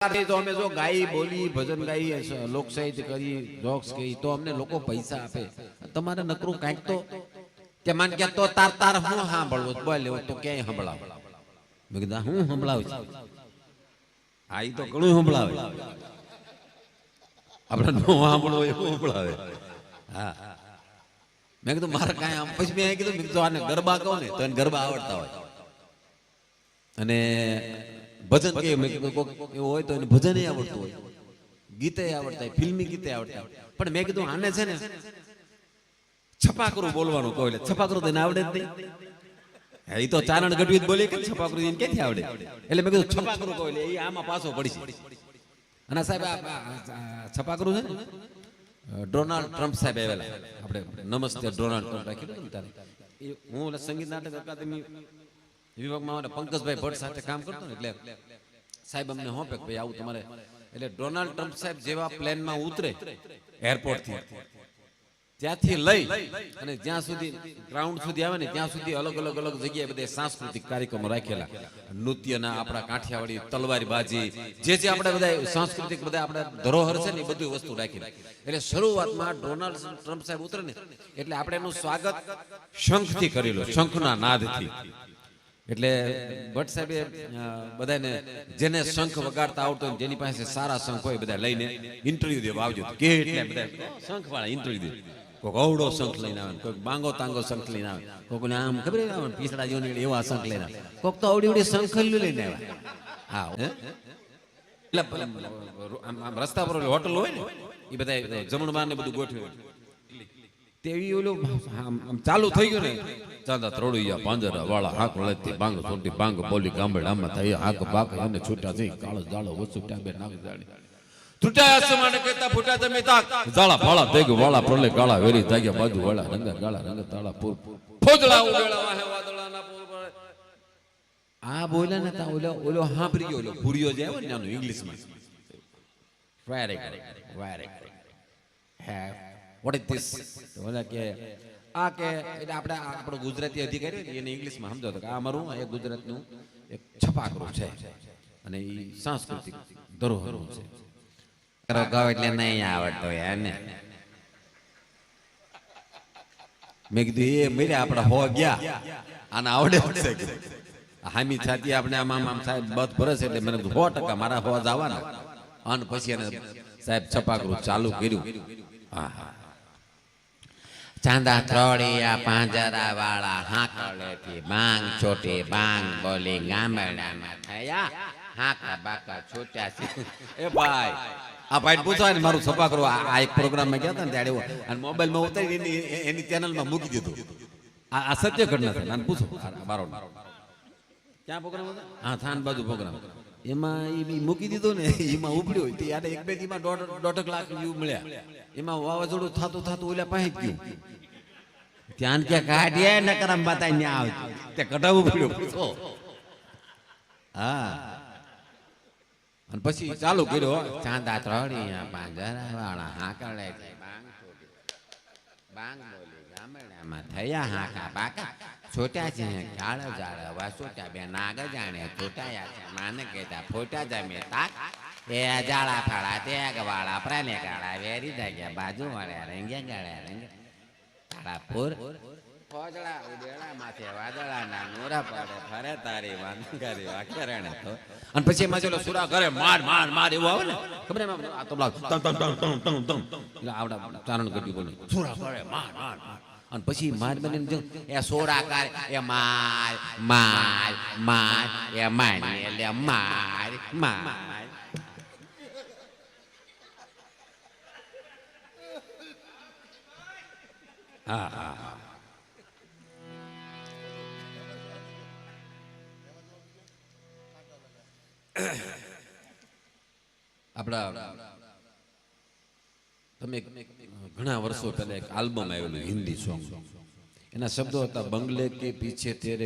તો અમે જો ગાઈ બોલી ભજન ગાઈ લોક સાહિત્ય કરી જોક્સ કહી તો અમને લોકો પૈસા આપે. તમારે નકરું કાંઈક તો કે માન કે તો તાર તાર હું સાંભળવું બોલે તો ક્યાંય સંભળાવ. મેં કીધું હું સંભળાવ છું. હા ઈ તો ઘણું સંભળાવે, આપણે નો સાંભળવો એવું સંભળાવે. હા મેં કીધું મારે કાંઈ આમ પછી મેં કીધું મેં આને ગરબા કહું ને તો એને ગરબા આવડતા હોય અને ભજન કે મેં કીધું કોક એવું હોય તો એને ભજન આવડતું હોય, ગીતે આવડતા હોય, ફિલ્મી ગીતે આવડતા હોય. પણ મેં કીધું આને છે ને છપાકરું બોલવાનું કહો એટલે છપાકરું તો એને આવડે જ નહીં. એ તો ચારણ ગઢવી બોલી કે છપાકરું એને ક્યાંથી આવડે? એટલે મેં કીધું છપાકરું કહો એટલે એ આમાં પાછો પડી છે. અને સાહેબ છપાકરું છે ને ડોનાલ્ડ ટ્રમ્પ સાહેબ આવેલા, આપણે નમસ્તે ડોનાલ્ડ ટ્રમ્પ રાખ્યું ત્યારે હું સંગીત નાટક અકાદમી વિભાગમાં પંકજભાઈ ભટ્ટ સાથે કામ કરતો ને એટલે સાહેબ અમને હોપે ભાઈ આવું તમારે. એટલે ડોનાલ્ડ ટ્રમ્પ સાહેબ જેવા પ્લેનમાં ઉતરે એરપોર્ટથી ત્યાંથી લઈ અને જ્યાં સુધી ગ્રાઉન્ડ સુધી આવે ને ત્યાં સુધી અલગ અલગ અલગ જગ્યાએ બધે સાંસ્કૃતિક કાર્યક્રમો રાખેલા, નૃત્યના, આપણા કાઠિયાવાડી તલવારીબાજી, જે જે આપણે બધા સાંસ્કૃતિક બધા આપણા ધરોહર છે ને એ બધી વસ્તુ રાખેલી. એટલે શરૂઆતમાં ડોનાલ્ડ ટ્રમ્પ સાહેબ ઉતરે ને એટલે આપણે એનું સ્વાગત શંખથી કરેલું, શંખના નાદથી. એટલે ભટ્ટ સાહેબે બધાને જેને શંખ વગાડતા આવતો હોય જેની પાસે સારા શંખ હોય બધા લઈને ઇન્ટરવ્યુ દેવા આવજો કે એટલે બધા શંખ વાળા ઇન્ટરવ્યુ દે. કોઈક અવડો શંખ લઈને આવે, કોઈક બાંગો તાંગો શંખ લઈને આવે, કોઈને આમ ખબર આવે પીસડા જેવું એવા શંખ લઈને આવે, કોઈક તો અવડી અવડી શંખલ્યું લઈને આવે. હા એટલે રસ્તા પર હોટલ હોય ને એ બધા જમણવાર ને બધું ગોઠવ્યું તેવી ઓલું આમ ચાલુ થઈ ગયું ને ચાંદા ત્રોડિયા પાંજરા વાળા હાક વળતી બાંગ છોટી બાંગ બોલી ગામડામાં થાય હાક બાક અને છૂટા થઈ કાળો જાળો વસુટા બે નાગ જાડી છૂટા આસમાને કહેતા ફૂટા તમે તાક જાળા ફાળા દેગ વાળા પ્રલે કાળા વેરી જાગ્યા બાજુ વાળા રંગા ગાળા રંગ તાળા પૂર ફોજળા ઉડેલા વાહે વાદળાના પૂર. આ બોલ્યા ને તા ઓલો હાંભરી ગયો, ઓલો ભૂરિયો જે આવે ને આનું ઇંગ્લિશમાં very have what is this ઓલા કે આ કે એટલે આપણે આપણો ગુજરાતી અધિકારી એને ઇંગ્લિશમાં સમજાવતો કે આ અમારું એક ગુજરાતનું એક છપાકરું છે અને એ સાંસ્કૃતિક ધરોહરનું છે. ગાવ એટલે નહીં આવડતો એને મેં કીધું એ મેરે આપણે હો ગયા આને આવડે છે હામી છાતી આપણે આમ સાહેબ બસ ભરસ એટલે મને 100% મારા હો જવાના. અને પછી એને સાહેબ છપાકરું ચાલુ કર્યું. હા હા ચાંદા ત્રોડિયા પાંજરા વાળા હાકલેથી બાંગ છોટી બાંગ બોલી ગામડામાં થયા હાકા બાકા છૂટ્યા છે. એ ભાઈ આ ભાઈ પૂછવા ને મારું છપાકરું આ એક પ્રોગ્રામમાં ગયા હતા ને ત્યારે અને મોબાઈલમાં ઉતારી એની ચેનલમાં મૂકી દીધું. આ સત્ય ઘટના છે. અને પૂછો મારો ક્યાં પ્રોગ્રામ હતો? હા થાન બાજુ પ્રોગ્રામ એમાં એ મૂકી દીધો ને એમાં ઉપડ્યો યારે એક બે દીમાં 1.5 લાખ વ્યૂ મળ્યા. એમાં વાવાઝોડું થતું થતું ઓલા પાસે ગયું ત્યાં ક્યાં કાઢ્યા નકરમ બતાવી ન્યા આવતું તે કઢાવવું પડ્યું પૂછો. હા અને પછી ચાલુ કર્યો ચાંદા ત્રોડિયા પાંજરા વાળા હાકળે બાંગ બાંગ બોલી ગામડામાં થયા હાકા બાકા છોટા છે કાળ જાળ વાસોટા બે નાગ જાણે છોટાયા છે માને કહેતા ફોટા જમે તાક એ જાળા ફાળા તેગ વાળા પ્રાને કાળા વેરી જાગ્યા બાજુ વાળ્યા રંગ્યા ગાળ્યા રંગ તાળાપુર ફોજળા ઉડેલા માથે વાદળાના નોરા પડે ફરે તારી વાંદગારી વાકેરણે તો. અને પછી એમાં ચલો સુરા ઘરે માર માર માર એવું આવે ને ખબર એમ આ તો તમ તમ તમ તમ તમ એટલે આવડા ચારણ ગઢવી બોલે સુરા ઘરે માર માર માર. અને પછી માર બને એ સોરા કરે એ માર માર માર એ માર એટલે માર માર. હા હા આપણા તમે ઘણા વર્ષો પહેલા એક આલ્બમ આવેલું હિન્દી સોંગ, એના શબ્દો હતા બંગલે કે પીછે તેરે